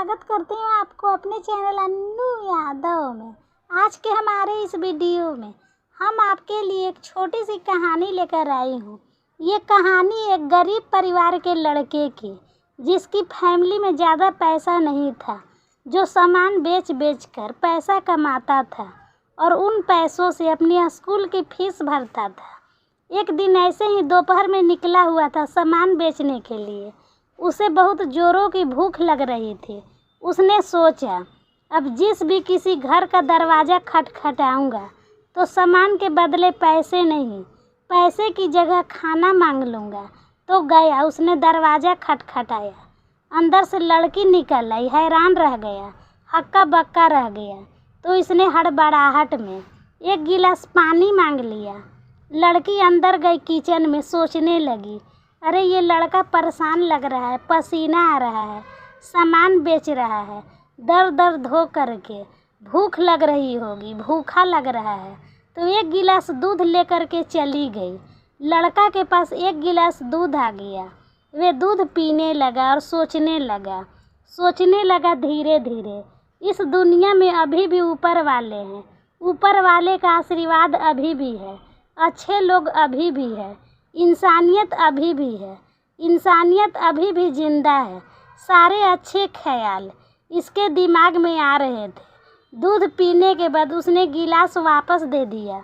स्वागत करती हूँ आपको अपने चैनल अन्नू यादव में। आज के हमारे इस वीडियो में हम आपके लिए एक छोटी सी कहानी लेकर आई हूँ। ये कहानी एक गरीब परिवार के लड़के की, जिसकी फैमिली में ज़्यादा पैसा नहीं था, जो सामान बेच बेच कर पैसा कमाता था और उन पैसों से अपनी स्कूल की फीस भरता था। एक दिन ऐसे ही दोपहर में निकला हुआ था सामान बेचने के लिए। उसे बहुत जोरों की भूख लग रही थी। उसने सोचा, अब जिस भी किसी घर का दरवाज़ा खटखटाऊंगा तो सामान के बदले पैसे नहीं, पैसे की जगह खाना मांग लूँगा। तो गया, उसने दरवाज़ा खटखटाया। अंदर से लड़की निकल आई। हैरान रह गया, हक्का बक्का रह गया। तो इसने हड़बड़ाहट में एक गिलास पानी मांग लिया। लड़की अंदर गई किचन में, सोचने लगी, अरे ये लड़का परेशान लग रहा है, पसीना आ रहा है, सामान बेच रहा है, दर दर धो करके, भूख लग रही होगी, भूखा लग रहा है। तो एक गिलास दूध लेकर के चली गई। लड़का के पास एक गिलास दूध आ गया। वे दूध पीने लगा और सोचने लगा धीरे धीरे, इस दुनिया में अभी भी ऊपर वाले हैं, ऊपर वाले का आशीर्वाद अभी भी है, अच्छे लोग अभी भी है, इंसानियत अभी भी है, इंसानियत अभी भी जिंदा है। सारे अच्छे ख्याल इसके दिमाग में आ रहे थे। दूध पीने के बाद उसने गिलास वापस दे दिया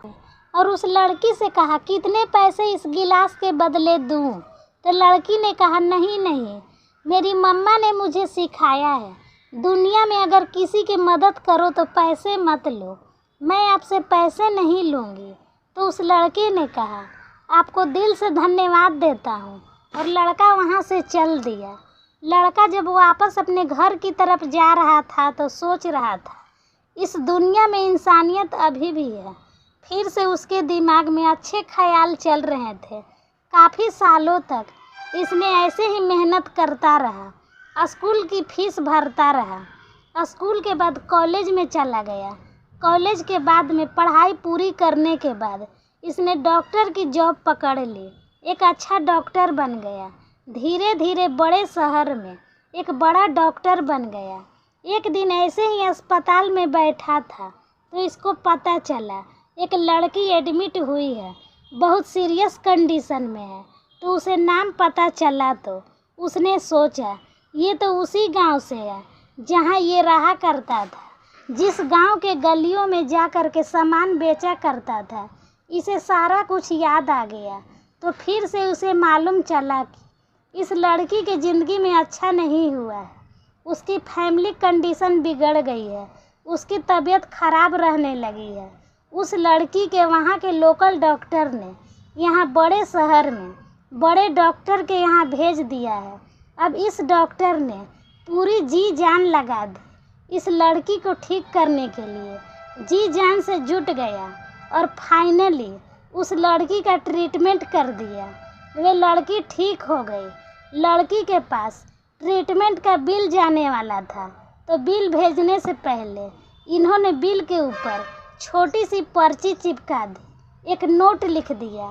और उस लड़की से कहा, कितने पैसे इस गिलास के बदले दूं? तो लड़की ने कहा, नहीं नहीं, मेरी मम्मा ने मुझे सिखाया है, दुनिया में अगर किसी की मदद करो तो पैसे मत लो, मैं आपसे पैसे नहीं लूँगी। तो उस लड़के ने कहा, आपको दिल से धन्यवाद देता हूँ, और लड़का वहाँ से चल दिया। लड़का जब वापस अपने घर की तरफ जा रहा था तो सोच रहा था, इस दुनिया में इंसानियत अभी भी है। फिर से उसके दिमाग में अच्छे ख्याल चल रहे थे। काफ़ी सालों तक इसने ऐसे ही मेहनत करता रहा, स्कूल की फीस भरता रहा। स्कूल के बाद कॉलेज में चला गया। कॉलेज के बाद में पढ़ाई पूरी करने के बाद इसने डॉक्टर की जॉब पकड़ ली। एक अच्छा डॉक्टर बन गया। धीरे धीरे बड़े शहर में एक बड़ा डॉक्टर बन गया। एक दिन ऐसे ही अस्पताल में बैठा था तो इसको पता चला एक लड़की एडमिट हुई है, बहुत सीरियस कंडीशन में है। तो उसे नाम पता चला तो उसने सोचा, ये तो उसी गांव से है जहां ये रहा करता था, जिस गांव के गलियों में जा कर के सामान बेचा करता था। इसे सारा कुछ याद आ गया। तो फिर से उसे मालूम चला कि इस लड़की की ज़िंदगी में अच्छा नहीं हुआ है, उसकी फैमिली कंडीशन बिगड़ गई है, उसकी तबीयत खराब रहने लगी है। उस लड़की के वहाँ के लोकल डॉक्टर ने यहाँ बड़े शहर में बड़े डॉक्टर के यहाँ भेज दिया है। अब इस डॉक्टर ने पूरी जी जान लगा दी इस लड़की को ठीक करने के लिए, जी जान से जुट गया और फाइनली उस लड़की का ट्रीटमेंट कर दिया। वे लड़की ठीक हो गई। लड़की के पास ट्रीटमेंट का बिल जाने वाला था, तो बिल भेजने से पहले इन्होंने बिल के ऊपर छोटी सी पर्ची चिपका दी, एक नोट लिख दिया।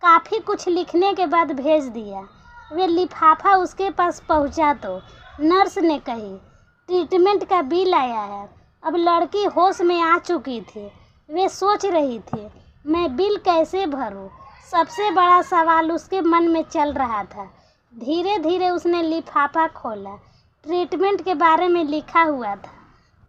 काफ़ी कुछ लिखने के बाद भेज दिया। वे लिफाफा उसके पास पहुंचा तो नर्स ने कही, ट्रीटमेंट का बिल आया है। अब लड़की होश में आ चुकी थी। वे सोच रही थी, मैं बिल कैसे भरूं? सबसे बड़ा सवाल उसके मन में चल रहा था। धीरे धीरे उसने लिफाफा खोला। ट्रीटमेंट के बारे में लिखा हुआ था,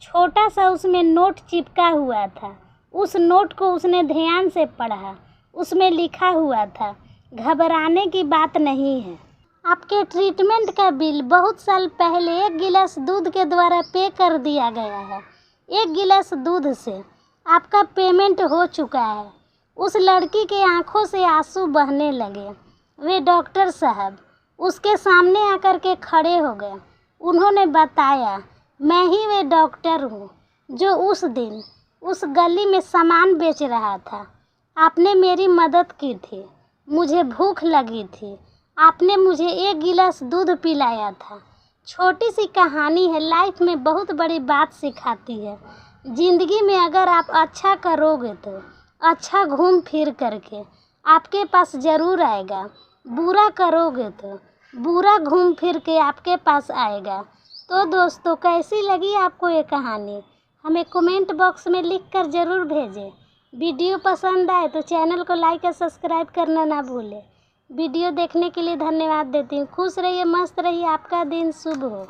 छोटा सा उसमें नोट चिपका हुआ था। उस नोट को उसने ध्यान से पढ़ा। उसमें लिखा हुआ था, घबराने की बात नहीं है, आपके ट्रीटमेंट का बिल बहुत साल पहले एक गिलास दूध के द्वारा पे कर दिया गया है। एक गिलास दूध से आपका पेमेंट हो चुका है। उस लड़की के आंखों से आंसू बहने लगे। वे डॉक्टर साहब उसके सामने आकर के खड़े हो गए। उन्होंने बताया, मैं ही वे डॉक्टर हूँ जो उस दिन उस गली में सामान बेच रहा था। आपने मेरी मदद की थी, मुझे भूख लगी थी, आपने मुझे एक गिलास दूध पिलाया था। छोटी सी कहानी है, लाइफ में बहुत बड़ी बात सिखाती है। ज़िंदगी में अगर आप अच्छा करोगे तो अच्छा घूम फिर करके आपके पास ज़रूर आएगा। बुरा करोगे तो बुरा घूम फिर के आपके पास आएगा। तो दोस्तों, कैसी लगी आपको ये कहानी, हमें कमेंट बॉक्स में लिख कर ज़रूर भेजें। वीडियो पसंद आए तो चैनल को लाइक और सब्सक्राइब करना ना भूलें। वीडियो देखने के लिए धन्यवाद देती हूँ। खुश रहिए, मस्त रहिए, आपका दिन शुभ हो।